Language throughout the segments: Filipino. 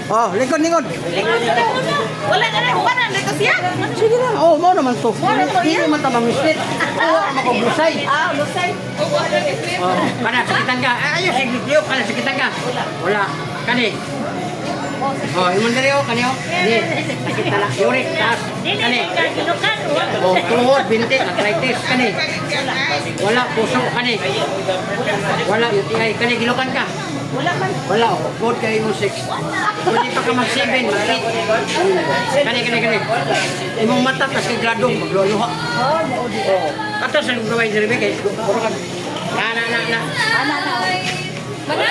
Oh, likod, likod. Wala na rin, wala na ito siya. Sige na. Oh, mo naman to. Mo naman to, Hindi yan. naman ta mamislit. Oo, makabusay. Ah, lusay. Oh, kana sakitan ka. Ayos, sige, kana sakitan ka. Wala. Kani. Oh, imong diri oh, kani oh. Ni, sakit na. Yuri, taas. Kani. Oh, tuhod, binti, arthritis, kani. Wala, puso, kani. Wala, UTI, kani, gilukan ka. Wala man. Wala, oh, good kayo mo 6. Pwede pa ka mag-7, mag-8. Kani, kani, kani. Imong mata, tas kay gradong, magluluha. Oh, maudi. Oh, kato sa gawin diri ba kay puro ka. Na. Ana na. Mana?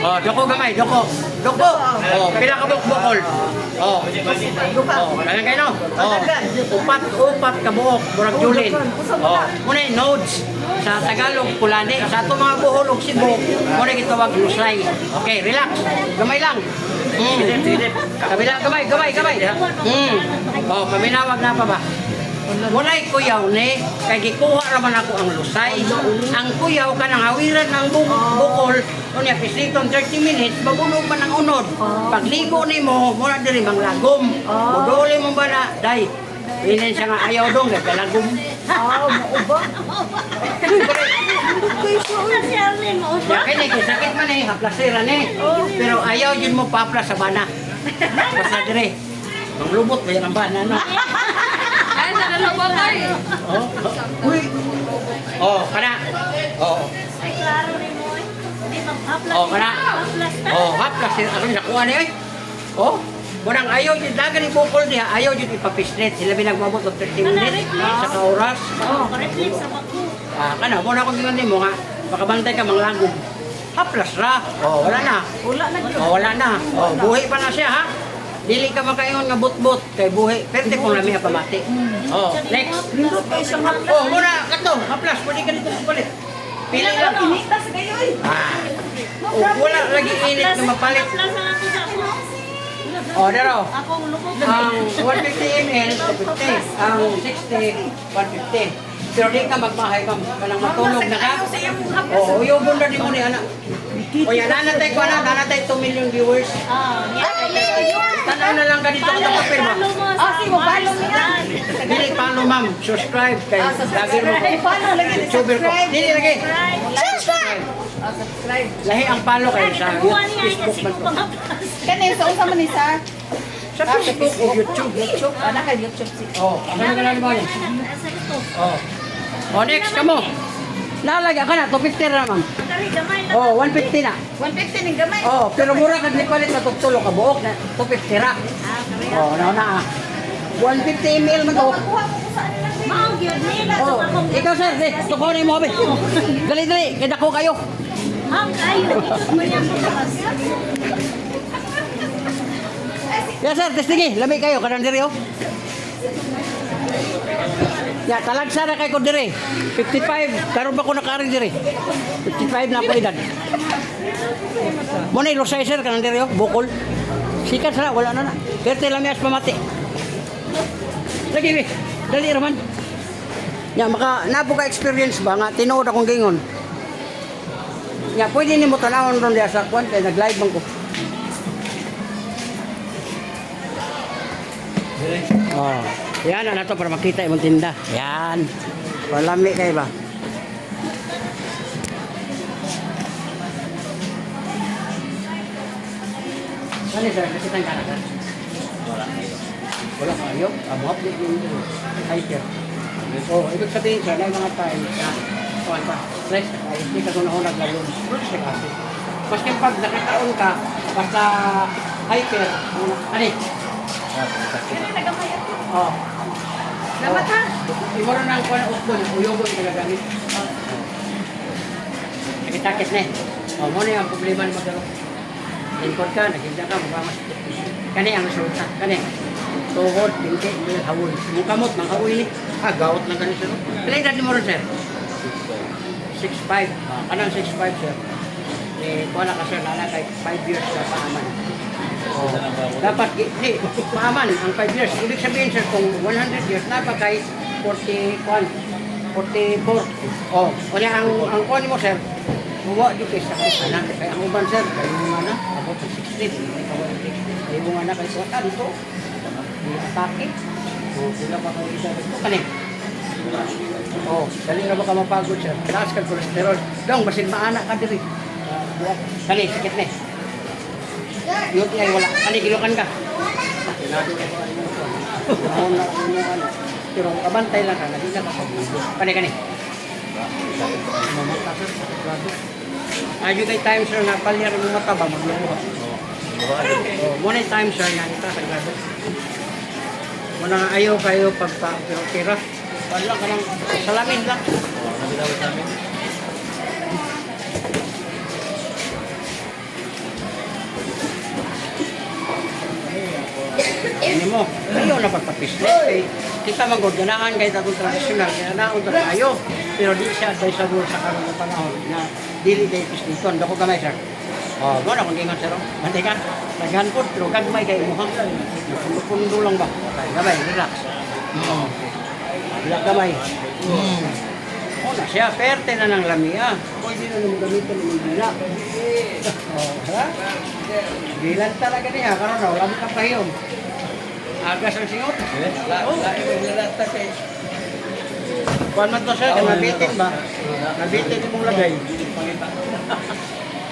Oh, doko gamay, doko. Doko. Oh, pila ka bukol. Oh. Oh, kaya kayo no. Oh. Upat ka buok, murag julin. Oh, muna yung nodes sa Tagalog pulani, sa ato mga buhol ug Cebu, muna gitawag lusay. Okay, relax. Gamay lang. Kabila gamay. Oh, paminawag na pa ba? Walay kuyaw ni, kay gikuha raman ako ang lusay. Ang kuyaw ka nang hawiran ng bukol, kunya pisiton 30 minutes, mabunog pa ng unod. Pagligo ni mo, muna diri manglagom. Muduli mo ba na, day, inin siya nga ayaw dong, nagkalagom. Mauba. Ya, kini, sakit man eh, haplasiran eh. Pero ayaw yun mo paplas sa bana. Basta diri, manglubot ba yan ang bana, no? Ay, nalalabaw tayo. Uy! Oh, kana. Oh. Ay, klaro rin mo eh. Hindi mag-haplas. Oh, kana. Haplas na. Oh, haplas ako nakuha ni eh. Oh, murang ayaw yung dagan ni bukol niya, ayaw yung ipapisnet. Sila binagmabot ng 30 minutes sa kauras. Oh, reflex sa bago. Kana, muna akong gingan mo nga, makabantay ka manglagom. Haplas ra. Oh, wala na. Wala na yun. Oh, wala na. Oh, buhi pa na siya ha. Dili ka makaingon nga butbut kay buhi. Perte kung lami ang pamati. Oh, next. Lindot kayo siyang haplas. Oh, muna kato, haplas, pwede ka dito palit. Pili lang. Initas kayo eh. Oh, wala lagi init na mapalit. Haplas na lang ito sa ako. Oh, dero. Akong lubog. Ang 150 ml, 250. Ang 60, 150. Pero di ka magmahay ka, kanang matulog na ka. Oh, uyobon na di mo ni anak. O yan, nanatay ko na, nanatay 2 million viewers. Tanaw na lang ka dito ko ng papel ba? Sige mo, follow mo yan. Dili palo ma'am, subscribe kay lagi mo. Follow lagi. YouTuber ko. Dili lagi. Subscribe. Subscribe. Lahi ang palo kayo sa Facebook man ko. Kanil, sa unsa man ni sa? Sa Facebook o YouTube. YouTube. Ana kay YouTube si. Oh, ano na mo yan? Oh. Oh, next kamo. Nalaga ka na, 250 na ma'am. Oh, 150 na. 150 ning gamay. Oh, pero mura ka ni palit na tutulo ka buok na 250 ra. Oh, na. 150 ml man to. Mao gyud nila Oh, ikaw sir, tukunin mo abi. Dali, kay dako kayo. Ang kayo. Ya sir, testingi, lami kayo kanan diri oh. Ya, talagsa na kay ko diri. 55, karon pa ko nakaari diri. 55 na ako edad. Mo na ilusay sir kanan diri oh, bukol. Sikat sila, wala na. Perte lamias pamati. Lagi be, dali raman. Ya, maka napo ka experience ba nga tinuod akong gingon. Ya, pwede nimo tanawon ron diya sa kwan kay nag-live man ko. Oh. Yan na to para makita imong tinda. Yan. Palami kay ba? Ano sir, nakita ka na? Wala kayo. Abot din yung hiker. Oh, ibig sabihin sir, na mga tayo na kuan pa. Stress ay hindi ka una naglalon. Stress kasi. Maski pag nakataon ka basta hiker, ani. Oh. Dapat ha. Imoro nang kuan ukbon, uyobon nagagamit. Sakit-sakit na. Oh, mo na ang problema ni Madalo. Lingkod ka, naghinda ka, mabamas. Kani ang resulta, kani. Tuhod, binti, hawol. Mong kamot, mang hawol ni. Gawat lang kani sir. Pila edad ni mo ron, sir? 6'5". Kanang 6'5", sir. Kuha na ka, sir, lala kay 5 years na paaman. Oh. Dapat, hindi, paaman, ang 5 years. Ibig sabihin, sir, kung 100 years, dapat kay 44. Oh, kanya ang kuha mo, sir, Buwa di kay sakit anak kay ang uban sir kay mo na ako sa 16 kay mo na kay sa dito. Di atake. O sila pa kay isa dito kani. Oh, dali na ba ka mapagod sir? Taas ka cholesterol. Dong basin maana ka diri. Kani sakit ni. Yun ay wala. Kani kilokan ka. Pero kabantay lang ka, hindi na kapag-ibo. Kani. Mamata sir, sakit grabe. Ayun kay time sir na palyar yung mata ba, maglumuha. Muna yung time sir nga, ito sa grabe. Muna nga ayaw kayo pagpa-tira. Wala ka lang, salamin lang. Ini mo, ayaw na pagpapislit. Eh, kita mag-organaan kahit atong tradisyonal, kaya naon tayo. Pero di siya advisable sa karoon ng panahon na dili kayo pisliton. Dako gamay, sir. Oh, gano'n akong gingon, sir. Mandi ka, naghan po, pero gagmay kayo mo. Pundo lang ba? Gamay, relax. Relax gamay. Oh, na siya, perte na ng lamia. Pwede na naman gamitin ng gila. Oh, ha? Gilan talaga niya, karoon na, wala mo ka pa yun. Agas ang singot. Kuan man to sir, nabitin ba? Nabitin mong lagay.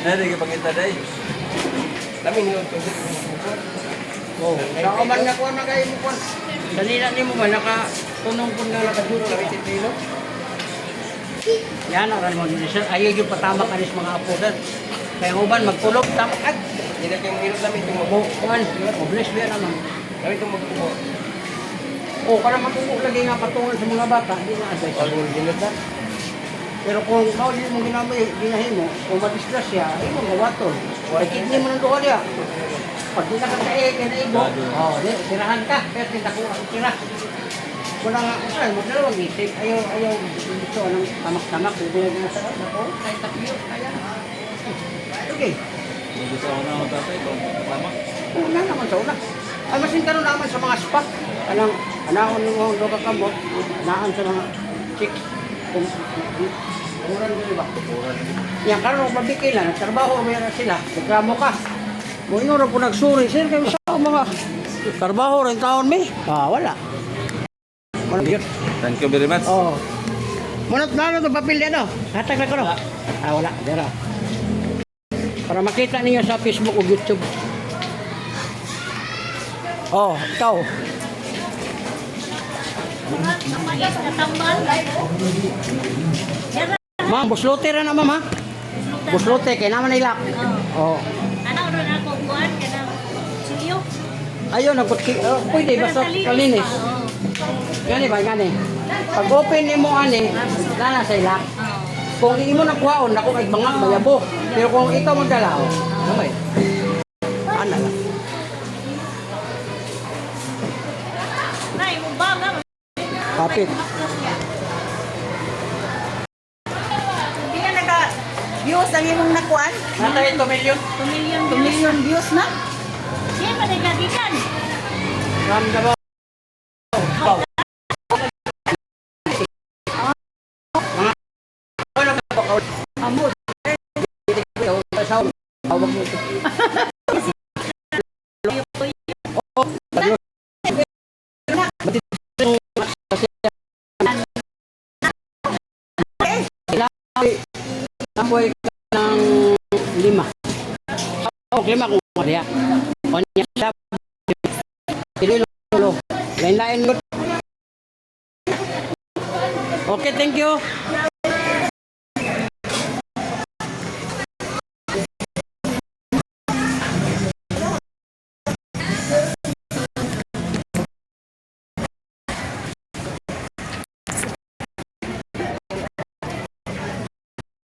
Nari ka pangita day. Dami niyo to. Oh, saan man na kuan na kayo mo kuan. Kanina ni mo ba nakatunong kun nga nakaduro sa 20 kilo? Yan ang ran mo ni sir. Ayaw yung patama ka nis mga apo sir. Kaya uban magpulog tama at Hindi na yung hirap namin mo kuan, obles biya naman. Kami itong magkubo. Oh, para matubo lagi nga patungan sa mga bata, hindi na advisable din na. Pero kung ikaw din mo ginamay, ginahin mo, kung madisgras siya, ay mo gawaton. Ay kidney mo ng duha niya. Pag di na ka kae, kinaibo, di, tirahan ka, pero tinako ako tira. Wala nga, usay, magdalawang isip, ayaw, dito, anong tamak-tamak, hindi na sa ako, kahit tapiyo, kaya. Okay. Gusto ko na ako tatay ito. Tama. Una naman sa una. Ay, masin ka naman sa mga spa. Anahon mo doon kakamot, anahan sa mga chicks. Umuran ko ba? Yan, karoon mabikil na, nagtrabaho mayroon sila, reklamo ka. Muingon po nagsuri, sir, kayo sa mga trabaho rin taon may. Wala. Wala yun. Thank you very much. Oo. Munot na ito papel yan, hatag na ko no? Wala, dira. Para makita niyo sa Facebook o YouTube. Oh, ikaw. Mais na tambal. Ma'am, buslote rin na ma'am ha? Buslote, kaya naman ilak. Oh. Ano ron ako kuan kana siyo. Ayun, pwede, basta kalinis. Gani ba, gani. Pag open ni mo ani, nana sa ilak. Kung hindi mo nakuhaon, ako kay bangak, bayabo. Pero kung ikaw magdala, okay. Ano lang. Nay mo ba nga Kapit. hindi na naka views ang imong nakuan? Natay 2 million. 2 million 2 million views na? Siya pa nagadikan. Ramda mo. Amo. Apoy ka ng 5. Oh, 5 kung kaya. O niya siya. Ililo. Lain-lain good. Okay, thank you.